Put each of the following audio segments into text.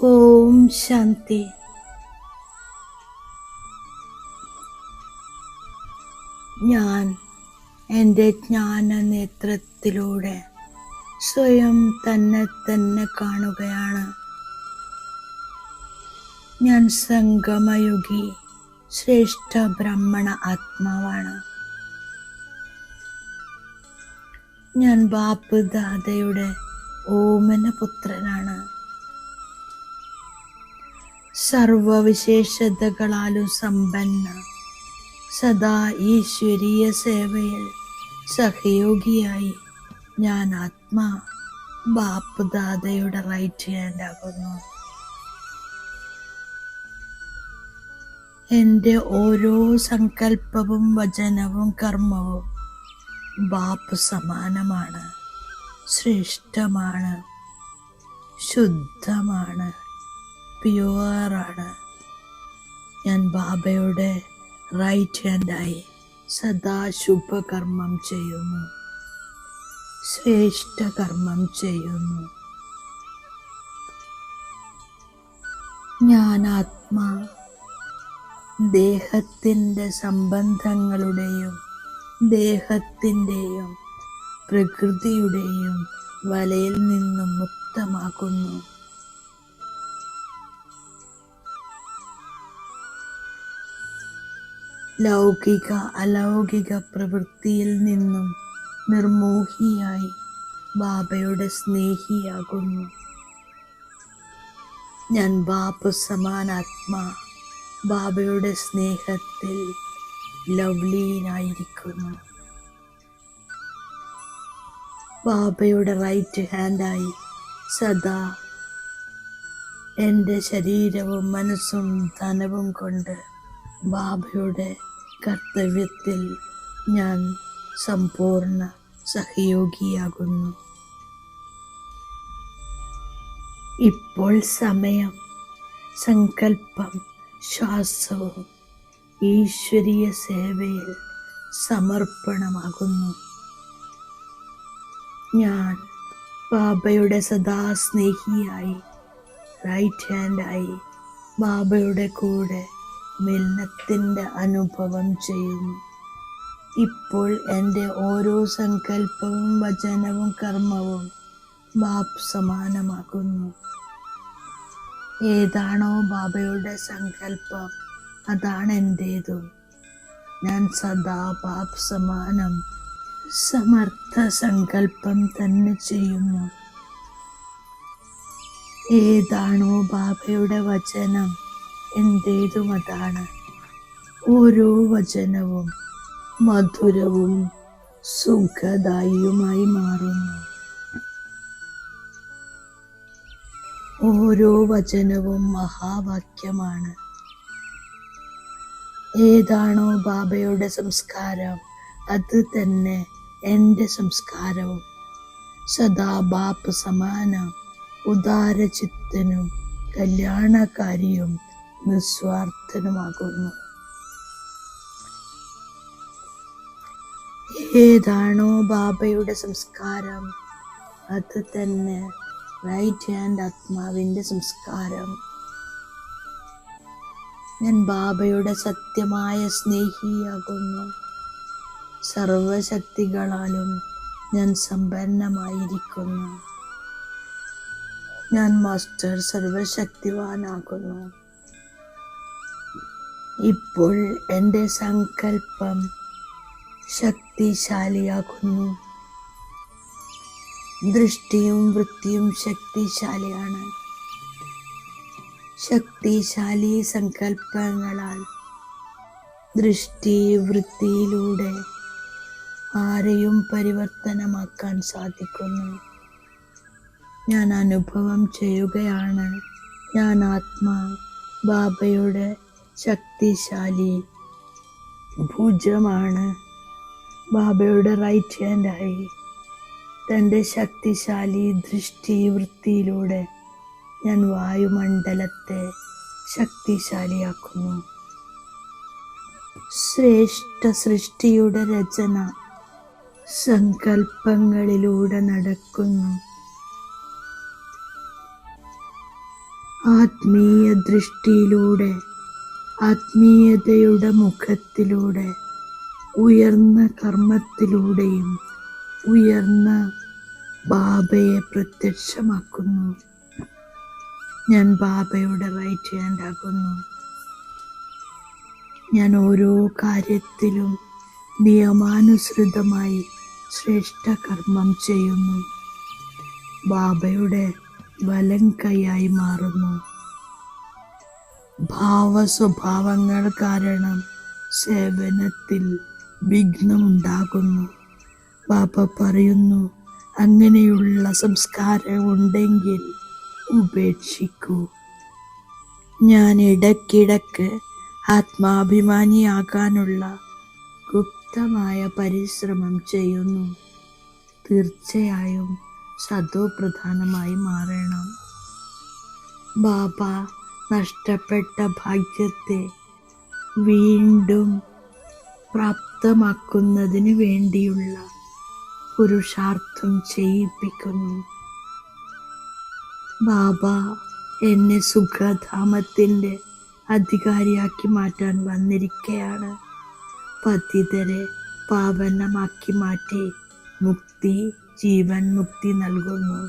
ഓം ശാന്തി. ഞാൻ എൻ്റെ ജ്ഞാന നേത്രത്തിലൂടെ സ്വയം തന്നെ കാണുകയാണ്. ഞാൻ സംഗമയുഗി ശ്രേഷ്ഠ ബ്രഹ്മണ ആത്മാവാണ്. ഞാൻ ബാപ്പ് ദാദയുടെ ഓമന പുത്രനാണ്. സർവവിശേഷതകളാലും സമ്പന്ന, സദാ ഈശ്വരീയ സേവയിൽ സഹയോഗിയായി ഞാൻ ആത്മാ ബാപ്പ് ദാദയുടെ റൈറ്റ് ഹാൻഡ് ആകുന്നു. എൻ്റെ ഓരോ സങ്കല്പവും വചനവും കർമ്മവും ബാപ്പ് സമാനമാണ്, ശ്രേഷ്ഠമാണ്, ശുദ്ധമാണ്, പ്യുവറാണ്. ഞാൻ ബാബയുടെ റൈറ്റ് ഹാൻഡായി സദാ ശുഭകർമ്മം ചെയ്യുന്നു, ശ്രേഷ്ഠ കർമ്മം ചെയ്യുന്നു. ഞാൻ ആത്മാ ദേഹത്തിൻ്റെ സംബന്ധങ്ങളുടെയും ദേഹത്തിൻ്റെയും പ്രകൃതിയുടെയും വലയിൽ നിന്നും മുക്തമാക്കുന്നു. ലൗകിക അലൗകിക പ്രവൃത്തിയിൽ നിന്നും നിർമോഹിയായി ബാബയുടെ സ്നേഹിയാകുന്നു. ഞാൻ ബാപ്പ് സമാനാത്മാ ബാബയുടെ സ്നേഹത്തിൽ ലവ്ലീനായിരിക്കുന്നു. ബാബയുടെ റൈറ്റ് ഹാൻഡായി സദാ എൻ്റെ ശരീരവും മനസ്സും ധനവും കൊണ്ട് ബാബയുടെ കർത്തവ്യത്തിൽ ഞാൻ സമ്പൂർണ്ണ സഹയോഗിയാകുന്നു. ഇപ്പോൾ സമയം, സങ്കല്പം, ശ്വാസവും ഈശ്വരീയ സേവയിൽ സമർപ്പണമാകുന്നു. ഞാൻ ബാബയുടെ സദാ സ്നേഹിയായി റൈറ്റ് ഹാൻഡായി ബാബയുടെ കൂടെ മിലനത്തിൻ്റെ അനുഭവം ചെയ്യുന്നു. ഇപ്പോൾ എൻ്റെ ഓരോ സങ്കല്പവും വചനവും കർമ്മവും ബാപ്പ് സമാനമാകുന്നു. ഏതാണോ ബാബയുടെ സങ്കല്പം അതാണ് എൻ്റേതും. ഞാൻ സദാ ബാപ്പ് സമാനം സമർത്ഥ സങ്കല്പം തന്നെ ചെയ്യുന്നു. ഏതാണോ ബാബയുടെ വചനം എൻ്റേതും അതാണ്. ഓരോ വചനവും മധുരവും സുഖദായിയുമായി മാറുന്നു. ഓരോ വചനവും മഹാവാക്യമാണ്. ഏതാണോ ബാബയുടെ സംസ്കാരം അത് തന്നെ എൻ്റെ സംസ്കാരവും. സദാ ബാപ്പ് സമാനം ഉദാരചിത്തനും കല്യാണകാരിയും നിസ്വാർത്ഥനുമാകുന്നു. ഏതാണോ ബാബയുടെ സംസ്കാരം അത് തന്നെ റൈറ്റ് ഹാൻഡ് ആത്മാവിൻ്റെ സംസ്കാരം. ഞാൻ ബാബയുടെ സത്യമായ സ്നേഹിയാകുന്നു. സർവശക്തികളാലും ഞാൻ സമ്പന്നമായിരിക്കുന്നു. ഞാൻ മാസ്റ്റർ സർവശക്തിവാനാകുന്നു. ഇപ്പോൾ എൻ്റെ സങ്കല്പം ശക്തിശാലിയാകുന്നു. ദൃഷ്ടിയും വൃത്തിയും ശക്തിശാലിയാണ്. ശക്തിശാലി സങ്കല്പങ്ങളാൽ ദൃഷ്ടി വൃത്തിയിലൂടെ ആരെയും പരിവർത്തനമാക്കാൻ സാധിക്കുന്നു. ഞാൻ അനുഭവം ചെയ്യുകയാണ്. ഞാൻ ആത്മാ ബാബയുടെ ശക്തിശാലി ഭുജമാണ്. ബാബയുടെ റൈറ്റ് ഹാൻഡായി തൻ്റെ ശക്തിശാലി ദൃഷ്ടി വൃത്തിയിലൂടെ ഞാൻ വായുമണ്ഡലത്തെ ശക്തിശാലിയാക്കുന്നു. ശ്രേഷ്ഠ സൃഷ്ടിയുടെ രചന സങ്കല്പങ്ങളിലൂടെ നടക്കുന്നു. ആത്മീയ ദൃഷ്ടിയിലൂടെ, ആത്മീയതയുടെ മുഖത്തിലൂടെ, ഉയർന്ന കർമ്മത്തിലൂടെയും ഉയർന്ന ബാബയെ പ്രത്യക്ഷമാക്കുന്നു. ഞാൻ ബാബയുടെ റൈറ്റ് ഹാൻഡ് ആകുന്നു. ഞാൻ ഓരോ കാര്യത്തിലും നിയമാനുസൃതമായി ശ്രേഷ്ഠ കർമ്മം ചെയ്യുന്നു. ബാബയുടെ വലം കൈയായി മാറുന്നു. ഭാവസ്വഭാവങ്ങൾ കാരണം സേവനത്തിൽ വിഘ്നമുണ്ടാകുന്നു. ബാബ പറയുന്നു, അങ്ങനെയുള്ള സംസ്കാരം ഉണ്ടെങ്കിൽ ഉപേക്ഷിക്കൂ. ഞാൻ ഇടയ്ക്കിടയ്ക്ക് ആത്മാഭിമാനിയാകാനുള്ള ഗുപ്തമായ പരിശ്രമം ചെയ്യുന്നു. തീർച്ചയായും സതോ പ്രധാനമായി മാറണം. ബാബ നഷ്ടപ്പെട്ട ഭാഗ്യത്തെ വീണ്ടും പ്രാപ്തമാക്കുന്നതിന് വേണ്ടിയുള്ള പുരുഷാർത്ഥം ചെയ്യിപ്പിക്കുന്നു. ബാബ എന്നെ സുഖധാമത്തിൻ്റെ അധികാരിയാക്കി മാറ്റാൻ വന്നിരിക്കുകയാണ്. പതിതരെ പാവനമാക്കി മാറ്റി മുക്തി, ജീവൻ മുക്തി നൽകുന്നു.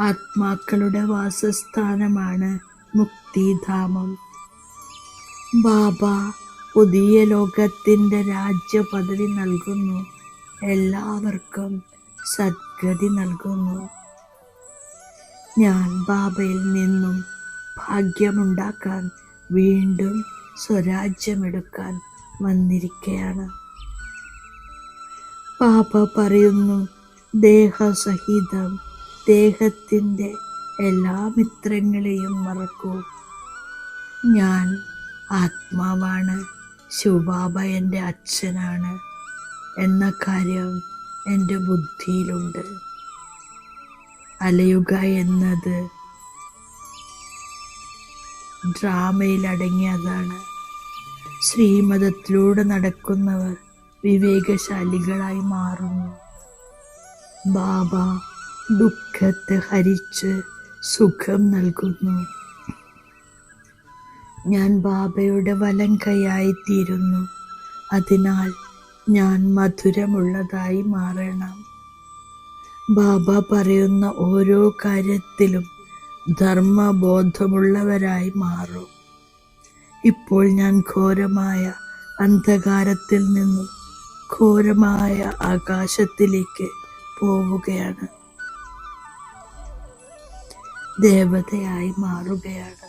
ആത്മാക്കളുടെ വാസസ്ഥാനമാണ് മുക്തിധാമം. ബാബ പുതിയ ലോകത്തിൻ്റെ രാജ്യപദവി നൽകുന്നു. എല്ലാവർക്കും സദ്ഗതി നൽകുന്നു. ഞാൻ ബാബയിൽ നിന്നും ഭാഗ്യമുണ്ടാക്കാൻ വീണ്ടും സ്വരാജ്യമെടുക്കാൻ വന്നിരിക്കുകയാണ്. ബാബ പറയുന്നു, ദേഹസഹിതം ദേഹത്തിൻ്റെ എല്ലാ മിത്രങ്ങളെയും മറക്കൂ. ഞാൻ ആത്മാവാണ്, ശിവബാബ എൻ്റെ അച്ഛനാണ് എന്ന കാര്യം എൻ്റെ ബുദ്ധിയിലുണ്ട്. അലയുക എന്നത് ഡ്രാമയിലടങ്ങിയതാണ്. ശ്രീമതത്തിലൂടെ നടക്കുന്നവർ വിവേകശാലികളായി മാറുന്നു. ബാബ ദുഃഖത്തെ ഹരിച്ച് സുഖം നൽകുന്നു. ഞാൻ ബാബയുടെ വലം കൈയായിത്തീരുന്നു. അതിനാൽ ഞാൻ മധുരമുള്ളതായി മാറണം. ബാബ പറയുന്ന ഓരോ കാര്യത്തിലും ധർമ്മബോധമുള്ളവരായി മാറും. ഇപ്പോൾ ഞാൻ ഘോരമായ അന്ധകാരത്തിൽ നിന്നും ഘോരമായ ആകാശത്തിലേക്ക് പോവുകയാണ്. ദേവതയായി മാറുകയാണ്.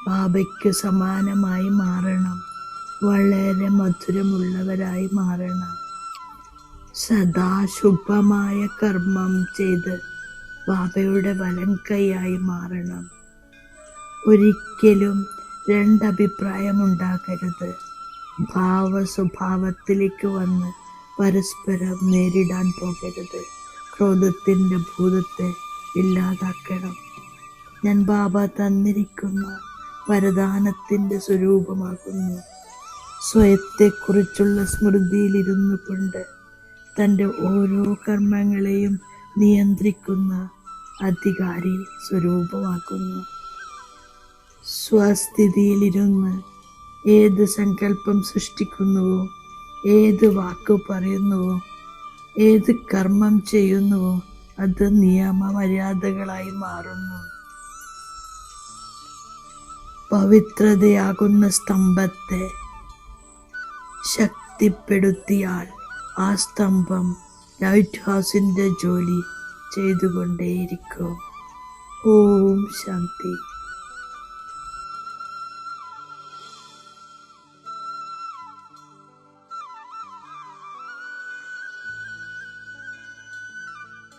ബാബയ്ക്ക് സമാനമായി മാറണം. വളരെ മധുരമുള്ളവരായി മാറണം. സദാ ശുഭമായ കർമ്മം ചെയ്ത് ബാബയുടെ വലം കൈയായി മാറണം. ഒരിക്കലും രണ്ടഭിപ്രായമുണ്ടാകരുത്. ഭാവസ്വഭാവത്തിലേക്ക് വന്ന് പരസ്പരം നേരിടാൻ പോകരുത്. ക്രോധത്തിൻ്റെ ഭൂതത്തെ ഇല്ലാതാക്കണം. ഞാൻ ബാബ തന്നിരിക്കുന്ന വരദാനത്തിൻ്റെ സ്വരൂപമാകുന്നു. സ്വയത്തെക്കുറിച്ചുള്ള സ്മൃതിയിലിരുന്നു കൊണ്ട് തൻ്റെ ഓരോ കർമ്മങ്ങളെയും നിയന്ത്രിക്കുന്ന അധികാരി സ്വരൂപമാക്കുന്നു. സ്വസ്ഥിതിയിലിരുന്ന് ഏത് സങ്കല്പം സൃഷ്ടിക്കുന്നുവോ, ഏത് വാക്ക് പറയുന്നുവോ, ഏത് കർമ്മം ചെയ്യുന്നുവോ അത് നിയമമര്യാദകളായി മാറുന്നു. പവിത്രതയാകുന്ന സ്തംഭത്തെ ശക്തിപ്പെടുത്തിയാൽ ആ സ്തംഭം ലൈറ്റ് ഹൗസിൻ്റെ ജോലി ചെയ്തുകൊണ്ടേയിരിക്കും. ഓം ശാന്തി.